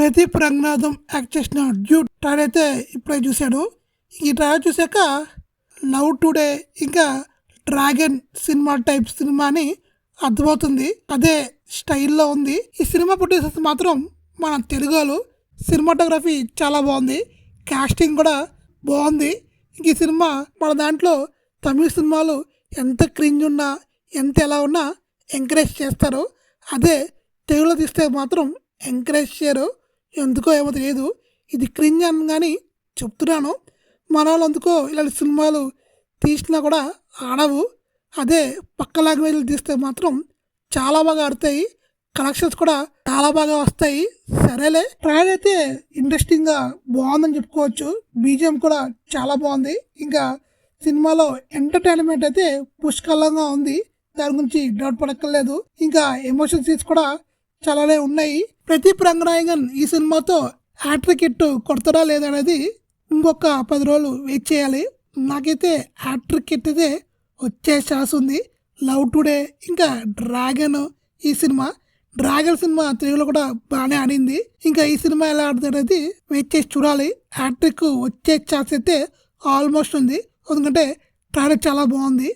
Pradeep Ranganatham act చేసిన duet trailer అయితే ఇప్పుడే చూశాను. ఈ ట్రైలర్ చూశాక లవ్ టుడే ఇంకా డ్రాగన్ సినిమా టైప్ సినిమాని అర్థమవుతుంది. అదే స్టైల్లో ఉంది. ఈ సినిమా ప్రొడ్యూసర్స్ మాత్రం మన తెలుగు వాళ్ళు. సినిమాటోగ్రఫీ చాలా బాగుంది, కాస్టింగ్ కూడా బాగుంది. ఇంక ఈ సినిమా మన దాంట్లో తమిళ సినిమాలు ఎంత క్రింజ్ ఉన్నా ఎంత ఎలా ఉన్నా ఎంకరేజ్ చేస్తారు. అదే తెలుగులో తీస్తే మాత్రం ఎంకరేజ్ చేయరు. ఎందుకో ఏమో తెలియదు. ఇది క్రింజ్ అని కానీ చెప్తున్నాను. మన వాళ్ళు ఎందుకో ఇలాంటి సినిమాలు తీసినా కూడా ఆడవు. అదే పక్క లాంగ్వేజ్లు తీస్తే మాత్రం చాలా బాగా ఆడతాయి, కలెక్షన్స్ కూడా చాలా బాగా వస్తాయి. సరేలే, ట్రైలర్ అయితే ఇంట్రెస్టింగ్గా బాగుందని చెప్పుకోవచ్చు. బీజిఎం కూడా చాలా బాగుంది. ఇంకా సినిమాలో ఎంటర్టైన్మెంట్ అయితే పుష్కలంగా ఉంది, దాని గురించి డౌట్ పడక్కర్లేదు. ఇంకా ఎమోషన్ సీన్స్ కూడా చాలానే ఉన్నాయి. ప్రదీప్ రంగనాయకన్ ఈ సినిమాతో హ్యాట్రిక్ హిట్ కొడతారా లేదనేది ఇంకొక 10 రోజులు వెయిట్ చేయాలి. నాకైతే హ్యాట్రిక్ హిట్ అయితే వచ్చే ఛాన్స్ ఉంది. లవ్ టుడే ఇంకా డ్రాగన్, ఈ సినిమా డ్రాగన్ సినిమా తెలుగులో కూడా బాగానే ఆడింది. ఇంకా ఈ సినిమా ఎలా ఆడుతుంది అనేది వెయిట్ చేసి చూడాలి. హ్యాట్రిక్ వచ్చే ఛాన్స్ అయితే ఆల్మోస్ట్ ఉంది, ఎందుకంటే ట్రైలర్ చాలా బాగుంది.